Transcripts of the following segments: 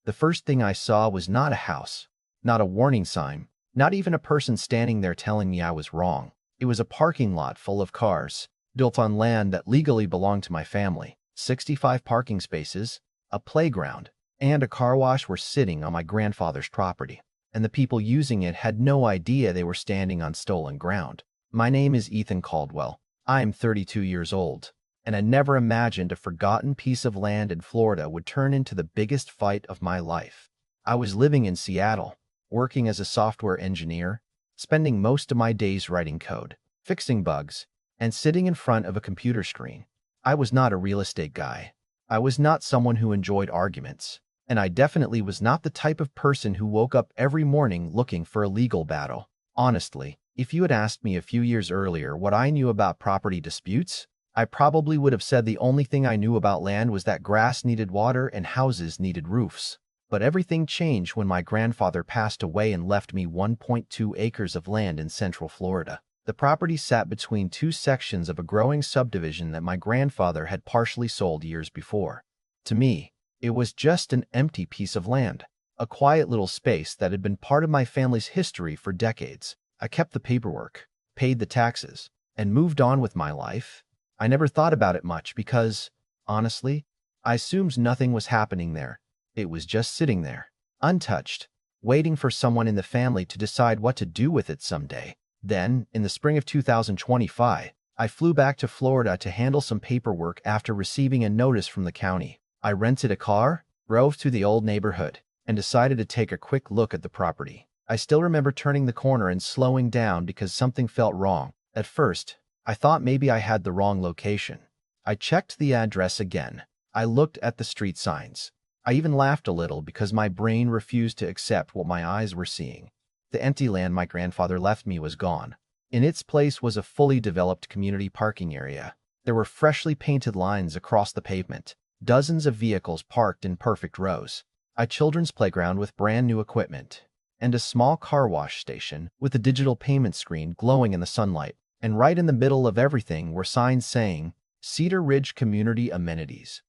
The first thing I saw was not a house, not a warning sign, not even a person standing there telling me I was wrong. It was a parking lot full of cars, built on land that legally belonged to my family. 65 parking spaces, a playground, and a car wash were sitting on my grandfather's property, and the people using it had no idea they were standing on stolen ground. My name is Ethan Caldwell. I am 32 years old, and I never imagined a forgotten piece of land in Florida would turn into the biggest fight of my life. I was living in Seattle, working as a software engineer, spending most of my days writing code, fixing bugs, and sitting in front of a computer screen. I was not a real estate guy. I was not someone who enjoyed arguments, and I definitely was not the type of person who woke up every morning looking for a legal battle. Honestly, if you had asked me a few years earlier what I knew about property disputes, I probably would have said the only thing I knew about land was that grass needed water and houses needed roofs. But everything changed when my grandfather passed away and left me 1.2 acres of land in Central Florida. The property sat between two sections of a growing subdivision that my grandfather had partially sold years before. To me, it was just an empty piece of land, a quiet little space that had been part of my family's history for decades. I kept the paperwork, paid the taxes, and moved on with my life. I never thought about it much because, honestly, I assumed nothing was happening there. It was just sitting there, untouched, waiting for someone in the family to decide what to do with it someday. Then, in the spring of 2025, I flew back to Florida to handle some paperwork after receiving a notice from the county. I rented a car, drove to the old neighborhood, and decided to take a quick look at the property. I still remember turning the corner and slowing down because something felt wrong. At first, I thought maybe I had the wrong location. I checked the address again. I looked at the street signs. I even laughed a little because my brain refused to accept what my eyes were seeing. The empty land my grandfather left me was gone. In its place was a fully developed community parking area. There were freshly painted lines across the pavement, dozens of vehicles parked in perfect rows, a children's playground with brand new equipment, and a small car wash station with a digital payment screen glowing in the sunlight. And right in the middle of everything were signs saying, Cedar Ridge Community Amenities.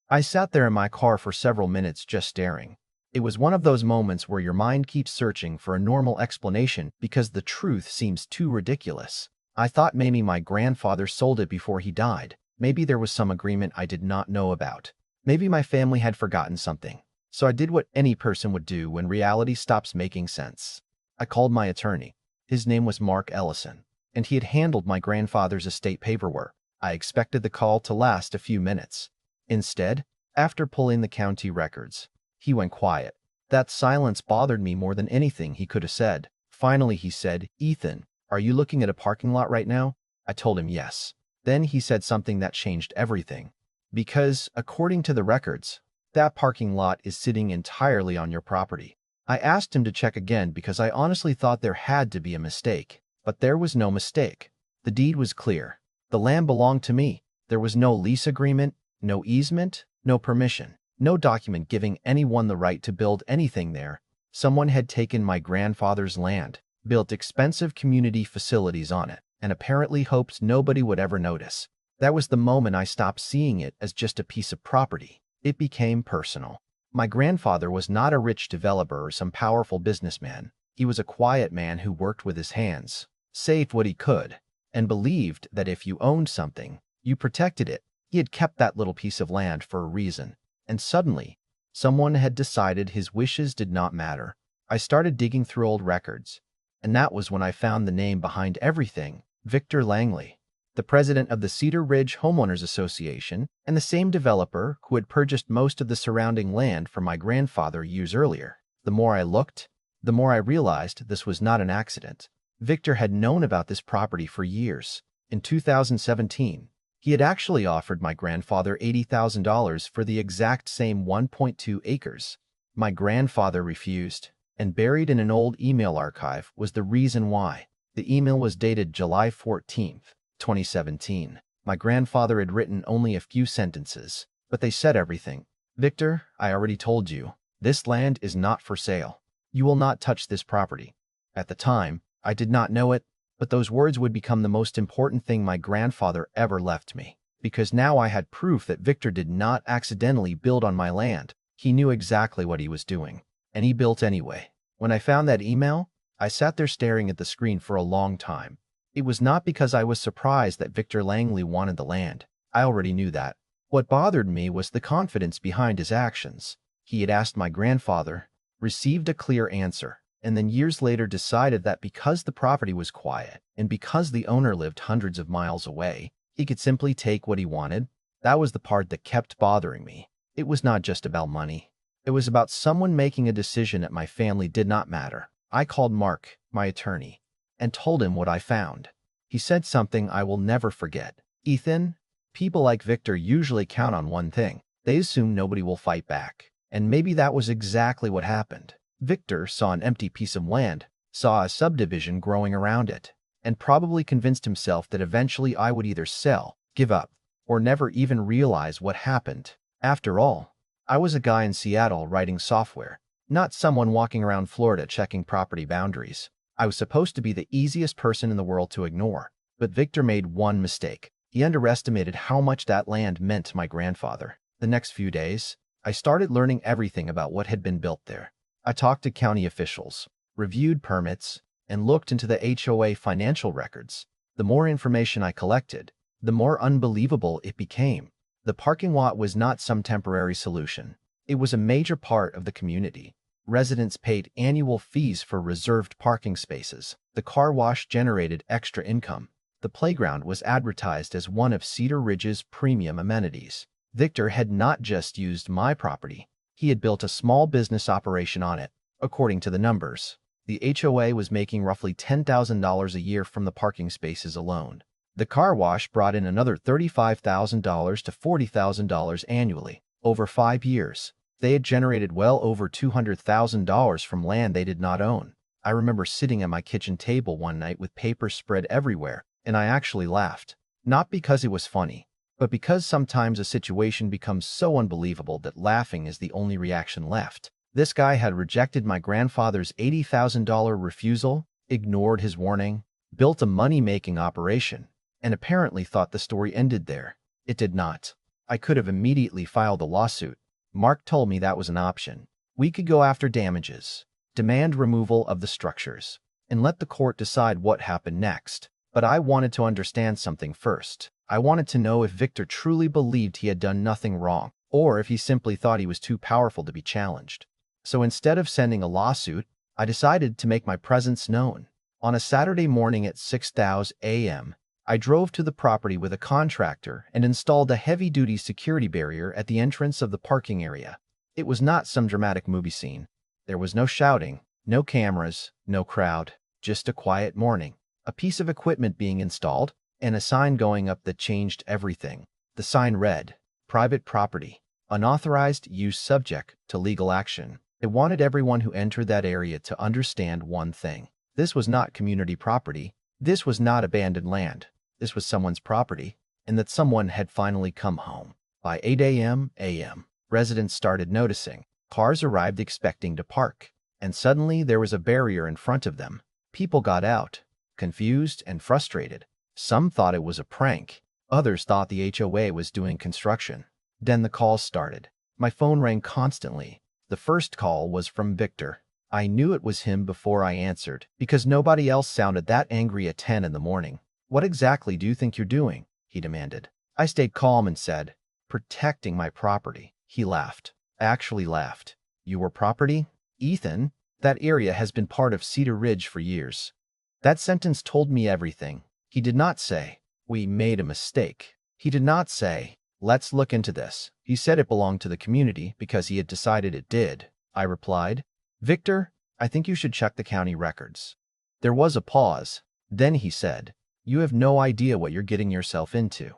I sat there in my car for several minutes just staring. It was one of those moments where your mind keeps searching for a normal explanation because the truth seems too ridiculous. I thought maybe my grandfather sold it before he died. Maybe there was some agreement I did not know about. Maybe my family had forgotten something. So I did what any person would do when reality stops making sense. I called my attorney. His name was Mark Ellison, and he had handled my grandfather's estate paperwork. I expected the call to last a few minutes. Instead, after pulling the county records, he went quiet. That silence bothered me more than anything he could have said. Finally, he said, "Ethan, are you looking at a parking lot right now?" I told him yes. Then he said something that changed everything. Because, according to the records, that parking lot is sitting entirely on your property. I asked him to check again because I honestly thought there had to be a mistake. But there was no mistake. The deed was clear. The land belonged to me. There was no lease agreement, no easement, no permission, no document giving anyone the right to build anything there. Someone had taken my grandfather's land, built expensive community facilities on it, and apparently hoped nobody would ever notice. That was the moment I stopped seeing it as just a piece of property. It became personal. My grandfather was not a rich developer or some powerful businessman. He was a quiet man who worked with his hands, saved what he could, and believed that if you owned something, you protected it. He had kept that little piece of land for a reason. And suddenly, someone had decided his wishes did not matter. I started digging through old records, and that was when I found the name behind everything, Victor Langley, the president of the Cedar Ridge Homeowners Association and the same developer who had purchased most of the surrounding land from my grandfather years earlier. The more I looked, the more I realized this was not an accident. Victor had known about this property for years. In 2017, he had actually offered my grandfather $80,000 for the exact same 1.2 acres. My grandfather refused, and buried in an old email archive was the reason why. The email was dated July 14, 2017. My grandfather had written only a few sentences, but they said everything. "Victor, I already told you, this land is not for sale. You will not touch this property." At the time, I did not know it, but those words would become the most important thing my grandfather ever left me, because now I had proof that Victor did not accidentally build on my land. He knew exactly what he was doing, and he built anyway. When I found that email, I sat there staring at the screen for a long time. It was not because I was surprised that Victor Langley wanted the land. I already knew that. What bothered me was the confidence behind his actions. He had asked my grandfather, received a clear answer, and then years later decided that because the property was quiet and because the owner lived hundreds of miles away, he could simply take what he wanted. That was the part that kept bothering me. It was not just about money. It was about someone making a decision that my family did not matter. I called Mark, my attorney, and told him what I found. He said something I will never forget. "Ethan, people like Victor usually count on one thing. They assume nobody will fight back." And maybe that was exactly what happened. Victor saw an empty piece of land, saw a subdivision growing around it, and probably convinced himself that eventually I would either sell, give up, or never even realize what happened. After all, I was a guy in Seattle writing software, not someone walking around Florida checking property boundaries. I was supposed to be the easiest person in the world to ignore, but Victor made one mistake. He underestimated how much that land meant to my grandfather. The next few days, I started learning everything about what had been built there. I talked to county officials, reviewed permits, and looked into the HOA financial records. The more information I collected, the more unbelievable it became. The parking lot was not some temporary solution. It was a major part of the community. Residents paid annual fees for reserved parking spaces. The car wash generated extra income. The playground was advertised as one of Cedar Ridge's premium amenities. Victor had not just used my property. He had built a small business operation on it. According to the numbers, the HOA was making roughly $10,000 a year from the parking spaces alone. The car wash brought in another $35,000 to $40,000 annually. Over 5 years, they had generated well over $200,000 from land they did not own. I remember sitting at my kitchen table one night with papers spread everywhere, and I actually laughed. Not because it was funny, but because sometimes a situation becomes so unbelievable that laughing is the only reaction left. This guy had rejected my grandfather's $80,000 refusal, ignored his warning, built a money-making operation, and apparently thought the story ended there. It did not. I could have immediately filed a lawsuit. Mark told me that was an option. We could go after damages, demand removal of the structures, and let the court decide what happened next. But I wanted to understand something first. I wanted to know if Victor truly believed he had done nothing wrong, or if he simply thought he was too powerful to be challenged. So instead of sending a lawsuit, I decided to make my presence known. On a Saturday morning at 6:00 a.m., I drove to the property with a contractor and installed a heavy-duty security barrier at the entrance of the parking area. It was not some dramatic movie scene. There was no shouting, no cameras, no crowd, just a quiet morning. A piece of equipment being installed, and a sign going up that changed everything. The sign read, "Private property, unauthorized use subject to legal action." It wanted everyone who entered that area to understand one thing. This was not community property. This was not abandoned land. This was someone's property, and that someone had finally come home. By 8 a.m., residents started noticing. Cars arrived expecting to park, and suddenly there was a barrier in front of them. People got out, confused and frustrated. Some thought it was a prank. Others thought the HOA was doing construction. Then the calls started. My phone rang constantly. The first call was from Victor. I knew it was him before I answered, because nobody else sounded that angry at 10 in the morning. "What exactly do you think you're doing?" he demanded. I stayed calm and said, "Protecting my property." He laughed. I actually laughed. "Your property? Ethan, that area has been part of Cedar Ridge for years." That sentence told me everything. He did not say, "We made a mistake." He did not say, "Let's look into this." He said it belonged to the community because he had decided it did. I replied, "Victor, I think you should check the county records." There was a pause. Then he said, "You have no idea what you're getting yourself into."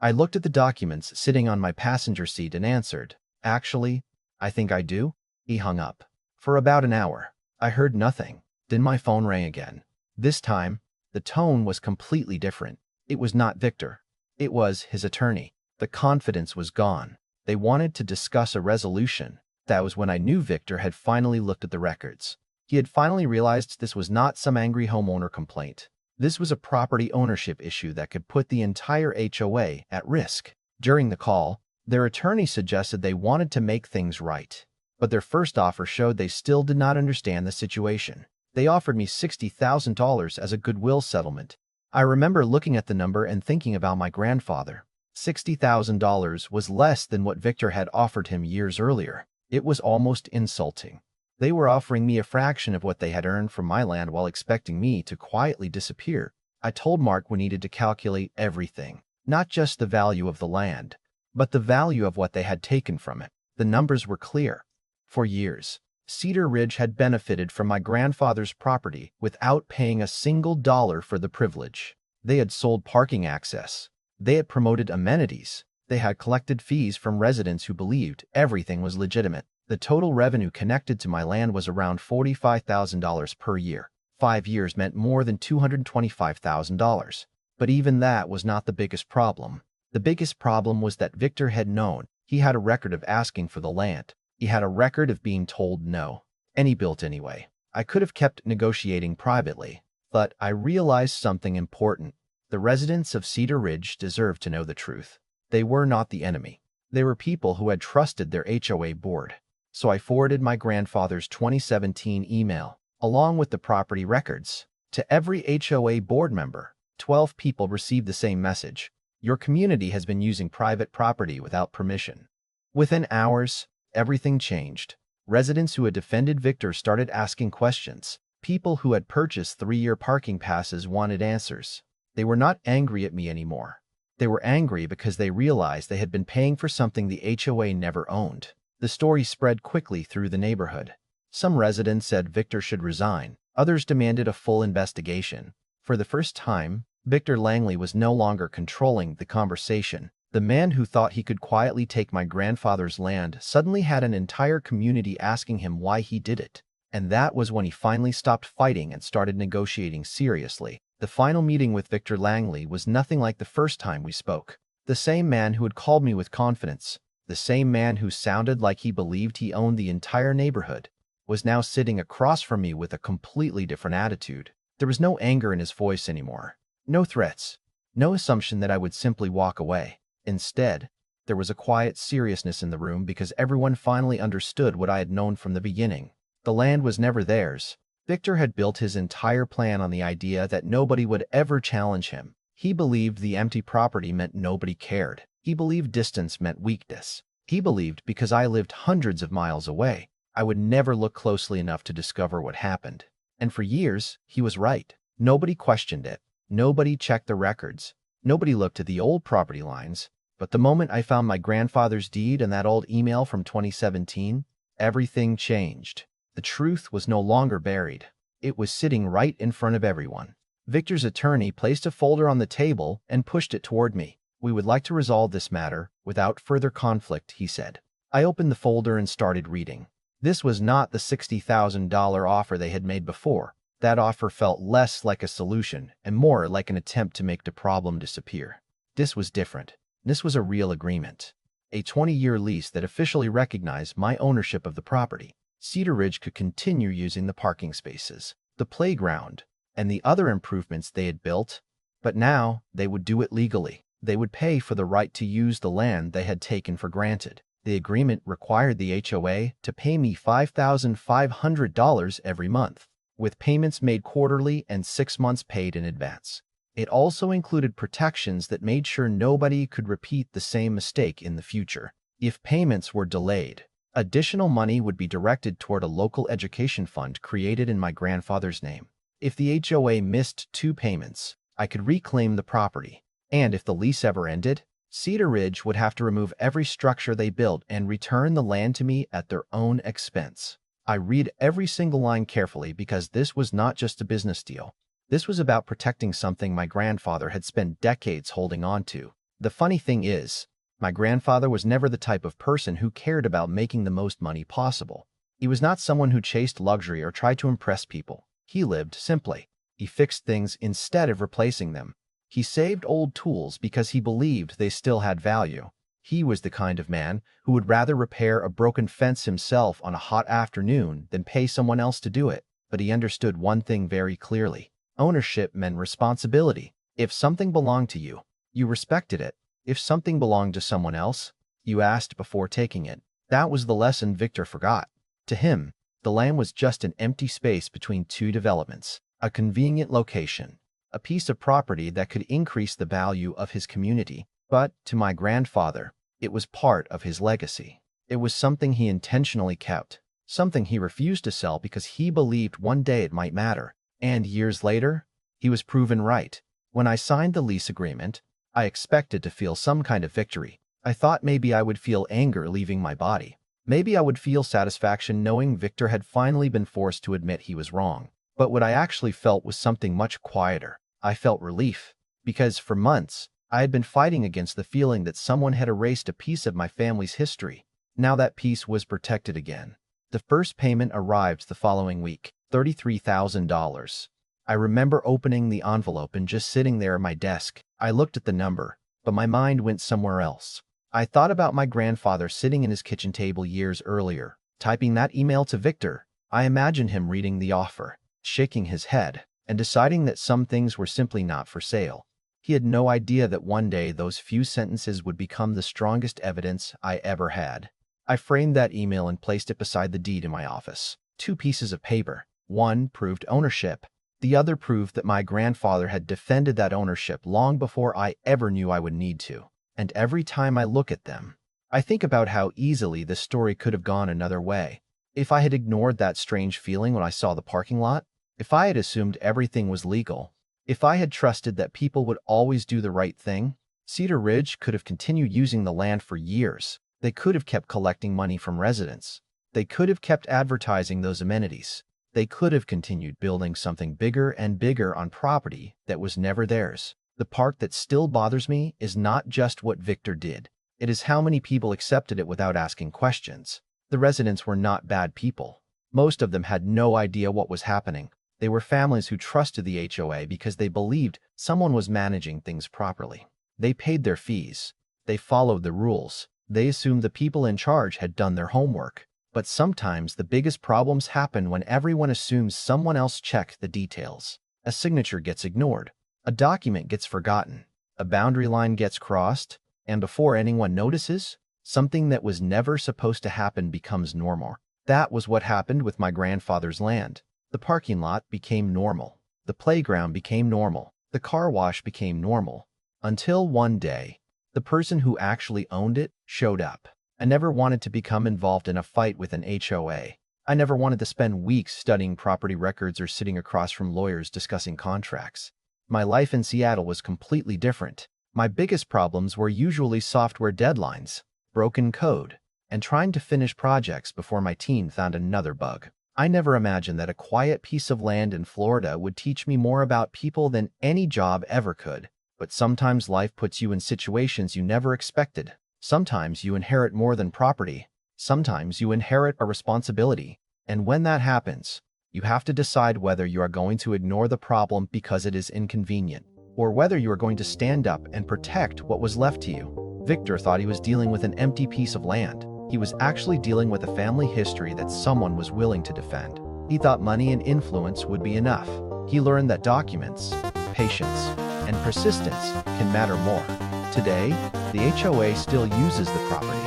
I looked at the documents sitting on my passenger seat and answered, "Actually, I think I do." He hung up. For about an hour, I heard nothing. Then my phone rang again. This time, the tone was completely different. It was not Victor. It was his attorney. The confidence was gone. They wanted to discuss a resolution. That was when I knew Victor had finally looked at the records. He had finally realized this was not some angry homeowner complaint. This was a property ownership issue that could put the entire HOA at risk. During the call, Their attorney suggested they wanted to make things right, but their first offer showed they still did not understand the situation. They offered me $60,000 as a goodwill settlement. I remember looking at the number and thinking about my grandfather. $60,000 was less than what Victor had offered him years earlier. It was almost insulting. They were offering me a fraction of what they had earned from my land while expecting me to quietly disappear. I told Mark we needed to calculate everything, not just the value of the land, but the value of what they had taken from it. The numbers were clear. For years, Cedar Ridge had benefited from my grandfather's property without paying a single dollar for the privilege. They had sold parking access. They had promoted amenities. They had collected fees from residents who believed everything was legitimate. The total revenue connected to my land was around $45,000 per year. 5 years meant more than $225,000. But even that was not the biggest problem. The biggest problem was that Victor had known. He had a record of asking for the land. He had a record of being told no. And he built anyway. I could have kept negotiating privately, but I realized something important. The residents of Cedar Ridge deserved to know the truth. They were not the enemy. They were people who had trusted their HOA board. So I forwarded my grandfather's 2017 email, along with the property records, to every HOA board member. 12 people received the same message. Your community has been using private property without permission. Within hours, everything changed. Residents who had defended Victor started asking questions. People who had purchased 3-year parking passes wanted answers. They were not angry at me anymore. They were angry because they realized they had been paying for something the HOA never owned. The story spread quickly through the neighborhood. Some residents said Victor should resign. Others demanded a full investigation. For the first time, Victor Langley was no longer controlling the conversation. The man who thought he could quietly take my grandfather's land suddenly had an entire community asking him why he did it. And that was when he finally stopped fighting and started negotiating seriously. The final meeting with Victor Langley was nothing like the first time we spoke. The same man who had called me with confidence, the same man who sounded like he believed he owned the entire neighborhood, was now sitting across from me with a completely different attitude. There was no anger in his voice anymore. No threats. No assumption that I would simply walk away. Instead, there was a quiet seriousness in the room because everyone finally understood what I had known from the beginning. The land was never theirs. Victor had built his entire plan on the idea that nobody would ever challenge him. He believed the empty property meant nobody cared. He believed distance meant weakness. He believed because I lived hundreds of miles away, I would never look closely enough to discover what happened. And for years, he was right. Nobody questioned it. Nobody checked the records. Nobody looked at the old property lines. But the moment I found my grandfather's deed and that old email from 2017, everything changed. The truth was no longer buried. It was sitting right in front of everyone. Victor's attorney placed a folder on the table and pushed it toward me. We would like to resolve this matter without further conflict, he said. I opened the folder and started reading. This was not the $60,000 offer they had made before. That offer felt less like a solution and more like an attempt to make the problem disappear. This was different. This was a real agreement. A 20-year lease that officially recognized my ownership of the property. Cedar Ridge could continue using the parking spaces, the playground, and the other improvements they had built, but now they would do it legally. They would pay for the right to use the land they had taken for granted. The agreement required the HOA to pay me $5,500 every month, with payments made quarterly and 6 months paid in advance. It also included protections that made sure nobody could repeat the same mistake in the future. If payments were delayed, additional money would be directed toward a local education fund created in my grandfather's name. If the HOA missed 2 payments, I could reclaim the property. And if the lease ever ended, Cedar Ridge would have to remove every structure they built and return the land to me at their own expense. I read every single line carefully because this was not just a business deal. This was about protecting something my grandfather had spent decades holding on to. The funny thing is, my grandfather was never the type of person who cared about making the most money possible. He was not someone who chased luxury or tried to impress people. He lived simply. He fixed things instead of replacing them. He saved old tools because he believed they still had value. He was the kind of man who would rather repair a broken fence himself on a hot afternoon than pay someone else to do it. But he understood one thing very clearly. Ownership meant responsibility. If something belonged to you, you respected it. If something belonged to someone else, You asked before taking it. That was the lesson Victor forgot. To him, the land was just an empty space between two developments, a convenient location, a piece of property that could increase the value of his community. But to my grandfather, it was part of his legacy. It was something he intentionally kept, something he refused to sell because he believed one day it might matter. And years later, he was proven right. When I signed the lease agreement, I expected to feel some kind of victory. I thought maybe I would feel anger leaving my body. Maybe I would feel satisfaction knowing Victor had finally been forced to admit he was wrong. But what I actually felt was something much quieter. I felt relief, because for months, I had been fighting against the feeling that someone had erased a piece of my family's history. Now that piece was protected again. The first payment arrived the following week, $33,000. I remember opening the envelope and just sitting there at my desk. I looked at the number, but my mind went somewhere else. I thought about my grandfather sitting in his kitchen table years earlier, typing that email to Victor. I imagined him reading the offer, shaking his head, and deciding that some things were simply not for sale. He had no idea that one day those few sentences would become the strongest evidence I ever had. I framed that email and placed it beside the deed in my office. Two pieces of paper. One proved ownership. The other proved that my grandfather had defended that ownership long before I ever knew I would need to. And every time I look at them, I think about how easily this story could have gone another way. If I had ignored that strange feeling when I saw the parking lot, if I had assumed everything was legal, if I had trusted that people would always do the right thing, Cedar Ridge could have continued using the land for years. They could have kept collecting money from residents. They could have kept advertising those amenities. They could have continued building something bigger and bigger on property that was never theirs. The part that still bothers me is not just what Victor did. It is how many people accepted it without asking questions. The residents were not bad people. Most of them had no idea what was happening. They were families who trusted the HOA because they believed someone was managing things properly. They paid their fees. They followed the rules. They assumed the people in charge had done their homework. But sometimes the biggest problems happen when everyone assumes someone else checked the details. A signature gets ignored. A document gets forgotten. A boundary line gets crossed. And before anyone notices, something that was never supposed to happen becomes normal. That was what happened with my grandfather's land. The parking lot became normal. The playground became normal. The car wash became normal. Until one day, the person who actually owned it showed up. I never wanted to become involved in a fight with an HOA. I never wanted to spend weeks studying property records or sitting across from lawyers discussing contracts. My life in Seattle was completely different. My biggest problems were usually software deadlines, broken code, and trying to finish projects before my team found another bug. I never imagined that a quiet piece of land in Florida would teach me more about people than any job ever could. But sometimes life puts you in situations you never expected. Sometimes you inherit more than property. Sometimes you inherit a responsibility. And when that happens, you have to decide whether you are going to ignore the problem because it is inconvenient, or whether you are going to stand up and protect what was left to you. Victor thought he was dealing with an empty piece of land. He was actually dealing with a family history that someone was willing to defend. He thought money and influence would be enough. He learned that documents, patience, and persistence can matter more. Today, the HOA still uses the property,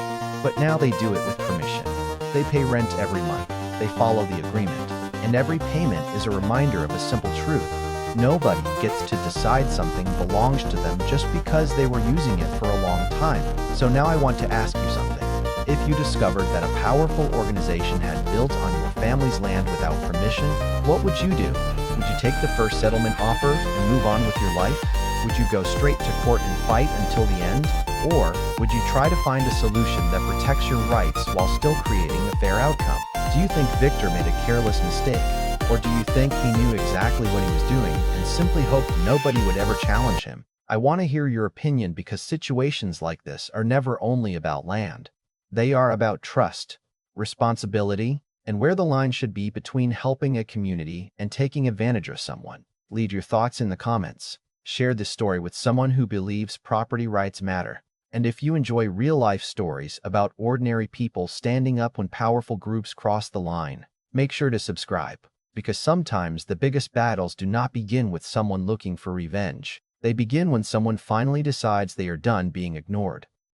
but now they do it with permission. They pay rent every month. They follow the agreement, and every payment is a reminder of a simple truth. Nobody gets to decide something belongs to them just because they were using it for a long time. So now I want to ask you something. If you discovered that a powerful organization had built on your family's land without permission, what would you do? Would you take the first settlement offer and move on with your life? Would you go straight to court and fight until the end? Or would you try to find a solution that protects your rights while still creating a fair outcome? Do you think Victor made a careless mistake? Or do you think he knew exactly what he was doing and simply hoped nobody would ever challenge him? I want to hear your opinion because situations like this are never only about land. They are about trust, responsibility, and where the line should be between helping a community and taking advantage of someone. Leave your thoughts in the comments. Share this story with someone who believes property rights matter. And if you enjoy real-life stories about ordinary people standing up when powerful groups cross the line, make sure to subscribe, because sometimes the biggest battles do not begin with someone looking for revenge. They begin when someone finally decides they are done being ignored.